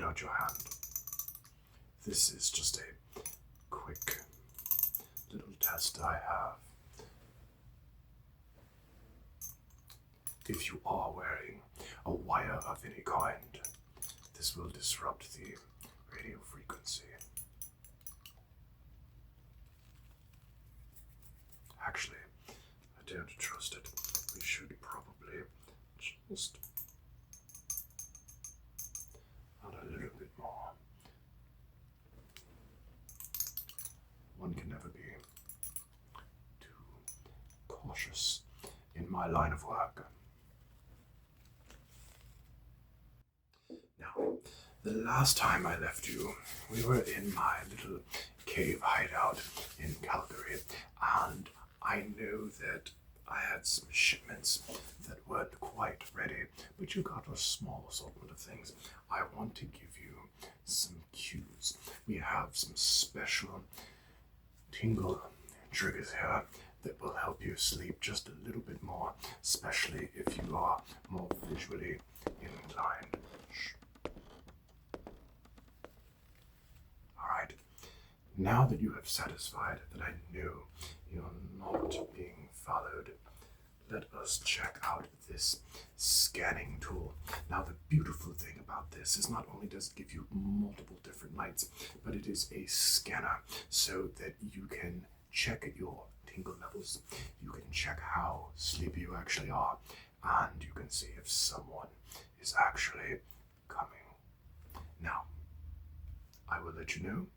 out your hand. This is just a quick little test I have. If you are wearing a wire of any kind, this will disrupt the radio frequency. Actually, I don't trust it. We should probably just add a little bit more. One can never be too cautious in my line of work. Now, the last time I left you, we were in my little cave hideout in Calgary, and I know that I had some shipments that weren't quite ready, but you got a small assortment of things. I want to give you some cues. We have some special Tingle triggers here that will help you sleep just a little bit more, especially if you are more visually inclined. Alright, now that you have satisfied that I know you're not being followed, let us check out this scanning tool. Now, the beautiful thing about this is not only does it give you multiple different lights, but it is a scanner so that you can check your tingle levels. You can check how sleepy you actually are, and you can see if someone is actually coming. Now, I will let you know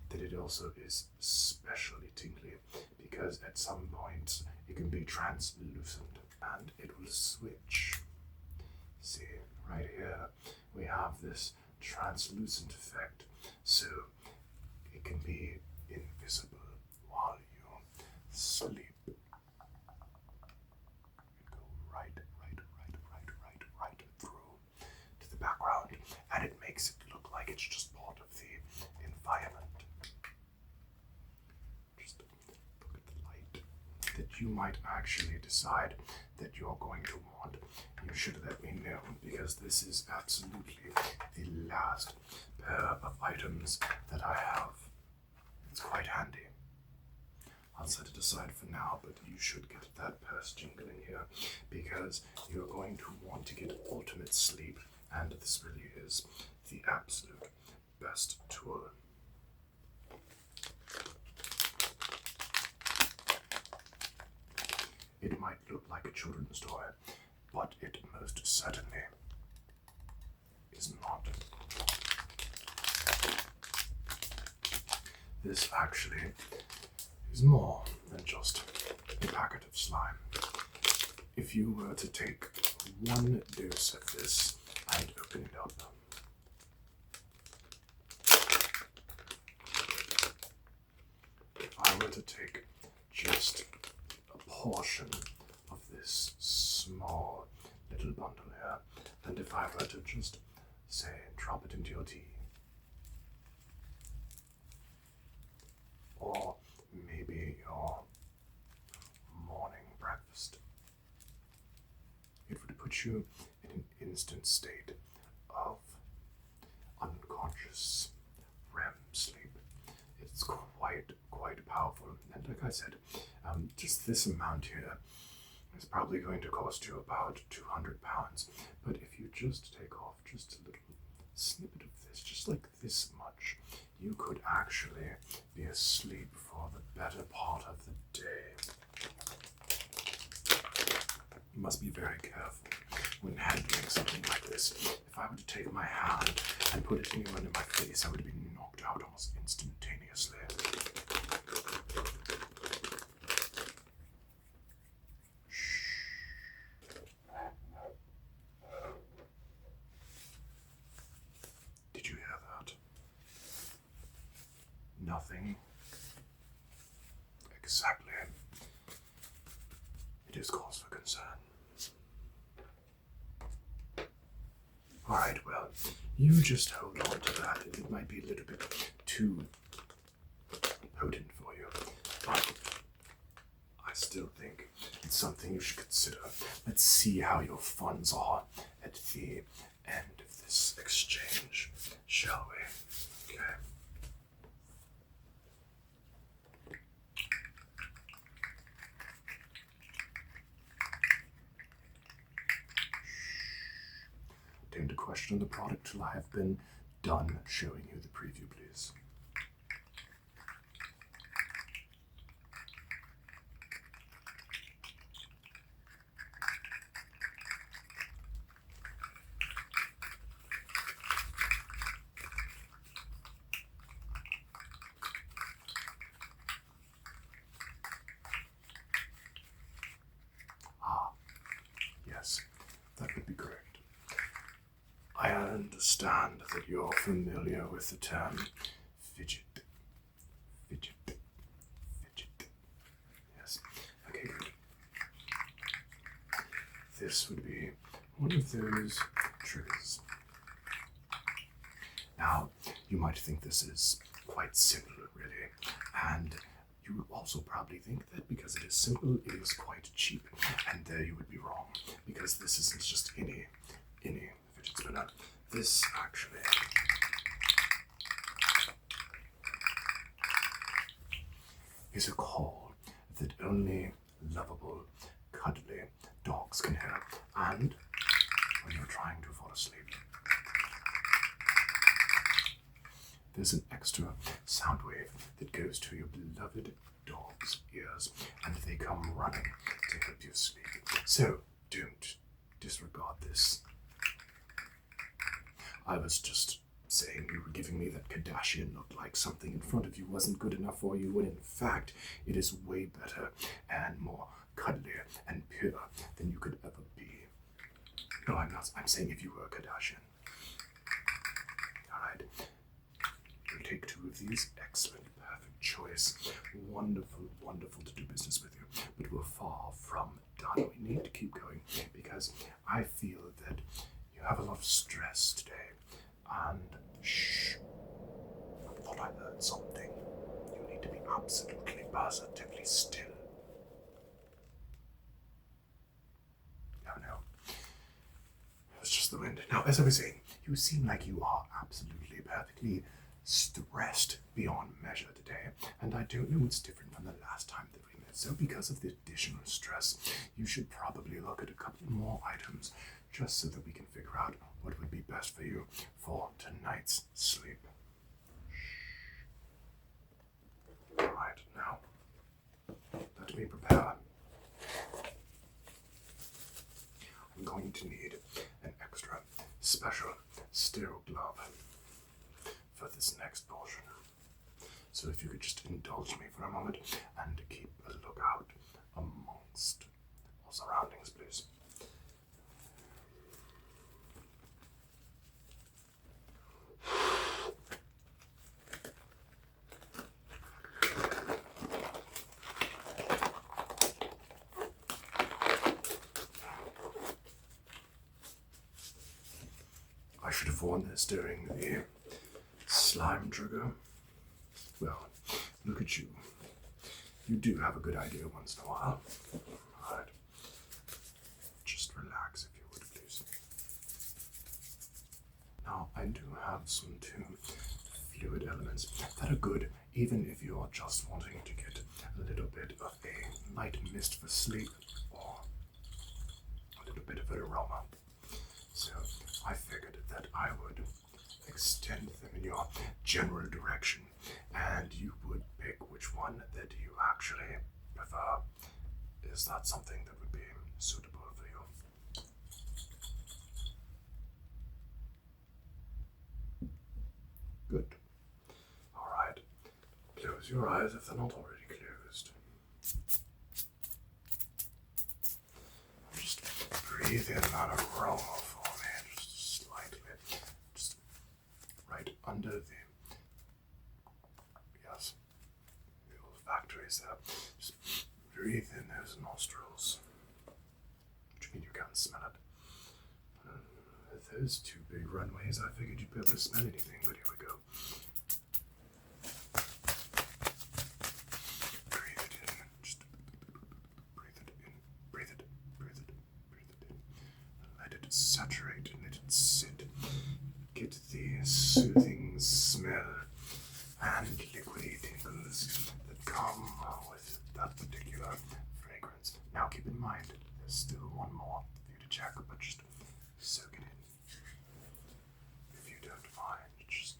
that it also is especially tingly because at some points it can be translucent and it will switch. See, right here we have this translucent effect, so it can be invisible while you sleep. It go right through to the background, and it makes it look like it's just part of the environment. Just look at the light that you might actually decide that you're going to want. You should let me know, because this is absolutely the last pair of items that I have. It's quite handy. I'll set it aside for now, but you should get that purse jingling here, because you're going to want to get ultimate sleep, and this really is the absolute best tool. It might look like a children's toy, but it most certainly is not. This actually is more than just a packet of slime. If you were to take one dose of this and open it up, if I were to take just a portion of this small little bundle here, and if I were to just, say, drop it into your tea, or maybe your morning breakfast, it would put you in an instant state of unconscious REM sleep. It's quite powerful, and like I said, just this amount here is probably going to cost you about £200, but if you just take off just a little snippet of this, just like this much, you could actually be asleep for the better part of the day. You must be very careful when handling something like this. If I were to take my hand and put it anywhere in my face, I would be knocked out almost instantaneously. Did you hear that? Nothing. Exactly. It is cause for concern. Alright, well, you just hold on to that. It might be a little bit too potent for you, but I still think it's something you should consider. Let's see how your funds are at the end of this exchange, shall we? Okay. Don't question the product till I have been done showing you the preview, please. Yes, that would be correct. I understand that you're familiar with the term fidget. Fidget. Fidget. Yes. Okay, good. This would be one of those triggers. Now, you might think this is quite simple, really, and you would also probably think that because it is simple, it is quite cheap, and there you would be wrong, because this isn't just any fidget spinner. This actually is a call that only lovable, cuddly dogs can hear, and when you're trying to fall asleep, there's an extra sound wave that goes to your beloved dog's ears, and they come running to help you sleep. So don't disregard this. I was just saying you were giving me that Kardashian look, like something in front of you wasn't good enough for you, when in fact it is way better and more cuddly and pure than you could ever be. No, I'm not. I'm saying if you were a Kardashian. Alright. You'll take 2 of these. Excellent, perfect choice. Wonderful, wonderful to do business with you. But we're far from done. We need to keep going because I feel that you have a lot of stress today. And shh, I thought I heard something. You need to be absolutely positively still. No. It was just the wind. Now, as I was saying, you seem like you are absolutely perfectly stressed beyond measure today, and I don't know what's different from the last time that we met. So because of the additional stress, you should probably look at a couple more items just so that we can figure out what would be best for you for tonight's sleep. Alright, now, let me prepare. I'm going to need an extra special sterile glove for this next portion. So if you could just indulge me for a moment and keep a lookout amongst our surroundings, please. I should have worn this during the slime trigger. Well, look at you. You do have a good idea once in a while. Alright. Just relax if you would, please. Now, I do have some 2 fluid elements that are good, even if you are just wanting to get a little bit of a light mist for sleep, or a little bit of an aroma. So, I figured that I would extend them in your general direction, and you would pick which one that you actually prefer. Is that something that would be suitable for you? Good. Alright. Close your eyes if they're not already closed. Just breathe in that aroma for me, just slightly. Just right under the olfactories there. Just breathe in those nostrils, which means you can't smell it. With those 2 big runways, I figured you'd be able to smell anything, but here we go. Breathe it in. Just breathe it in. Breathe it. Breathe it. Breathe it in. And let it it saturate and let it sit. Get the soothing smell and liquidy tingles that come with that particular fragrance. Now keep in mind, there's still one more for you to check, but just soak it in. If you don't mind, just...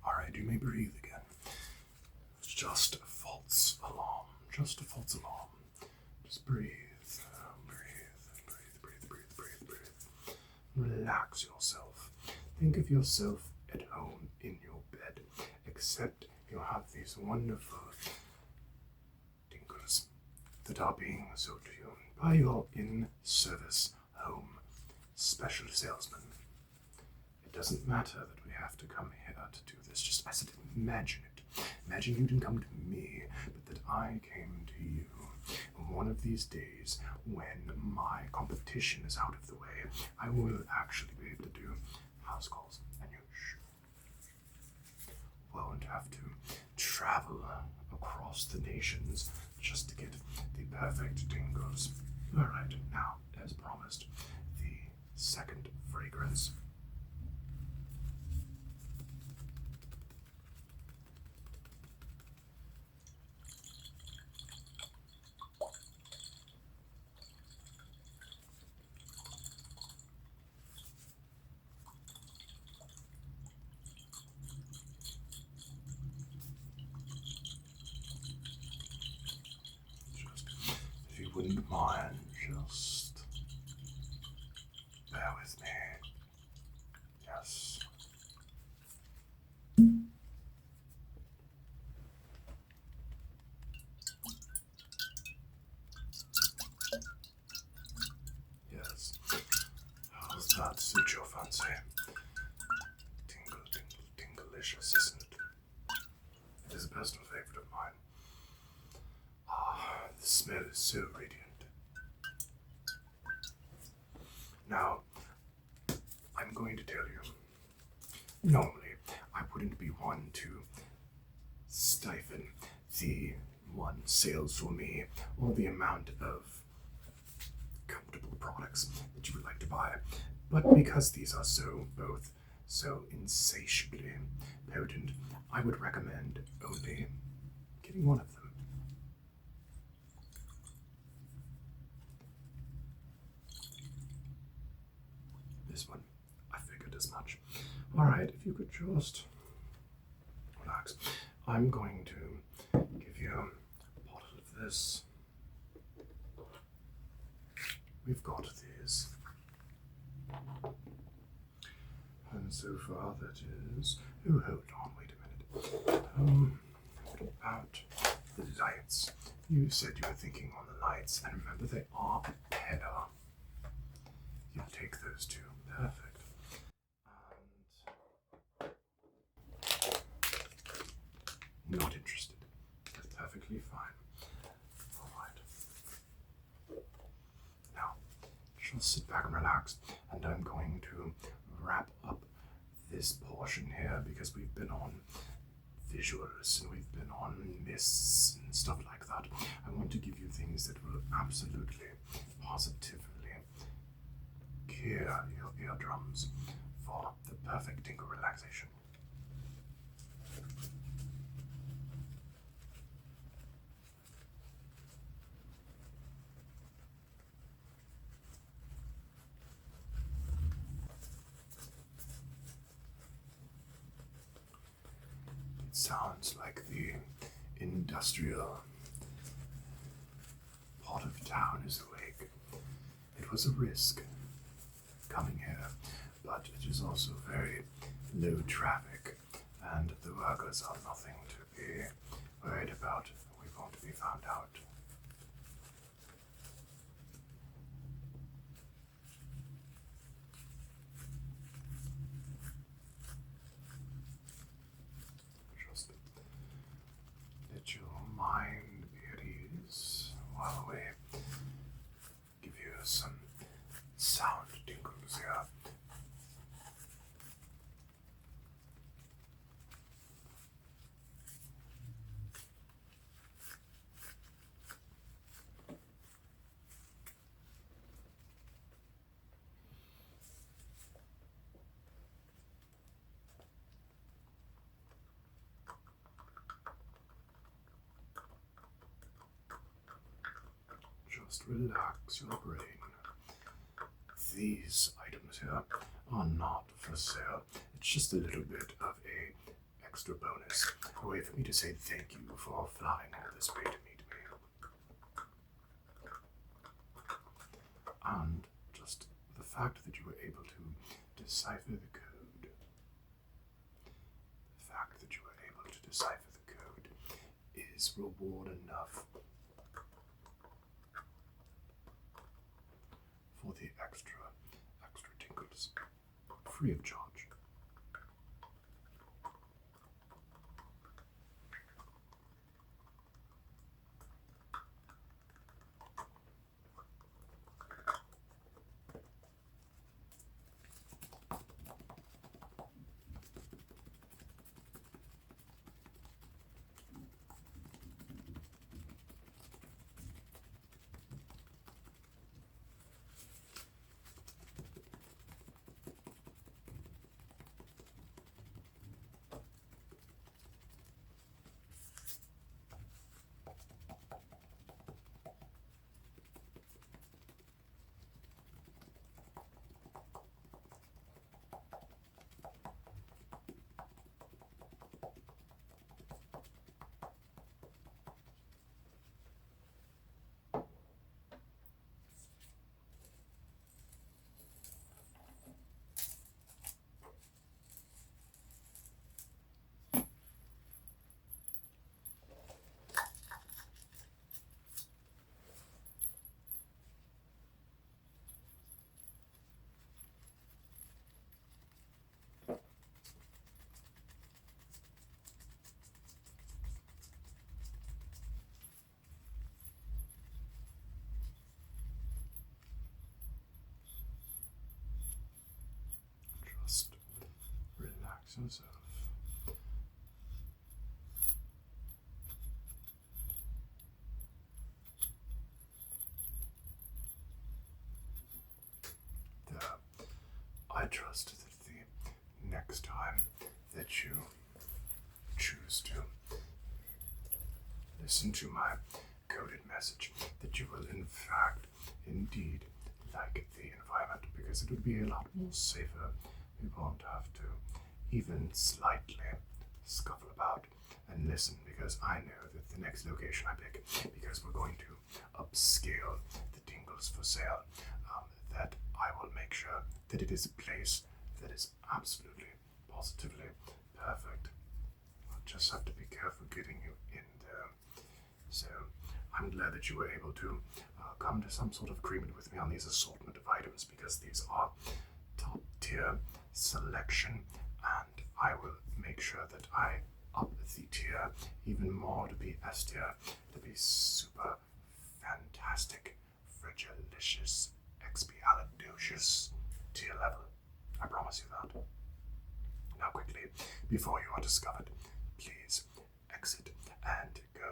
Alright, you may breathe again. It's just a false alarm. Just a false alarm. Just breathe. Breathe. Relax yourself. Think of yourself at home in your bed, except you have these wonderful tingles that are being sold to you by your in-service home special salesman. It doesn't matter that we have to come here to do this. Just imagine it. Imagine you didn't come to me, but that I came to you. One of these days, when my competition is out of the way, I will actually be able to do house calls, and you won't have to travel across the nations just to get the perfect tingles. Alright, now, as promised, the second fragrance. If you wouldn't mind, just bear with me. Yes. Yes. How's that suit your fancy? Tingle, tinglicious, isn't it? It is a personal favorite of mine. The smell is so radiant. Now, I'm going to tell you, normally I wouldn't be one to stifle the one sales for me or the amount of comfortable products that you would like to buy, but because these are both so insatiably potent, I would recommend only getting one of them. This one, I figured as much. Alright, if you could just relax. I'm going to give you a bottle of this. We've got these. And so far that is... Oh, hold on, wait a minute. What about the lights? You said you were thinking on the lights, and remember they are a pair. You take those two. Perfect. And not interested. That's perfectly fine. Alright. Now, just sit back and relax, and I'm going to wrap up this portion here because we've been on visuals and we've been on mists and stuff like that. I want to give you things that will absolutely, positively clear your eardrums for the perfect tingle relaxation. It sounds like the industrial part of town is awake. It was a risk coming here, but it is also very low traffic, and the workers are nothing to be worried about. We won't be found out. Just let your mind be at ease while we give you some sound tingles here. Just relax your brain. These items here are not for sale. It's just a little bit of a extra bonus, a way for me to say thank you for flying all this way to meet me. And just the fact that you were able to decipher the code. The fact that you were able to decipher the code is reward enough for the extra tingles, free of charge. Just relax yourself. There. I trust that the next time that you choose to listen to my coded message, that you will in fact indeed like the environment, because it would be a lot more safer. We won't have to even slightly scuffle about and listen, because I know that the next location I pick, because we're going to upscale the tingles for sale, that I will make sure that it is a place that is absolutely, positively perfect. I'll just have to be careful getting you in there. So I'm glad that you were able to come to some sort of agreement with me on these assortment of items, because these are top tier selection, and I will make sure that I up the tier even more to be S tier, to be super fantastic, fragilicious, expialidocious tier level. I promise you that. Now quickly, before you are discovered, please exit and go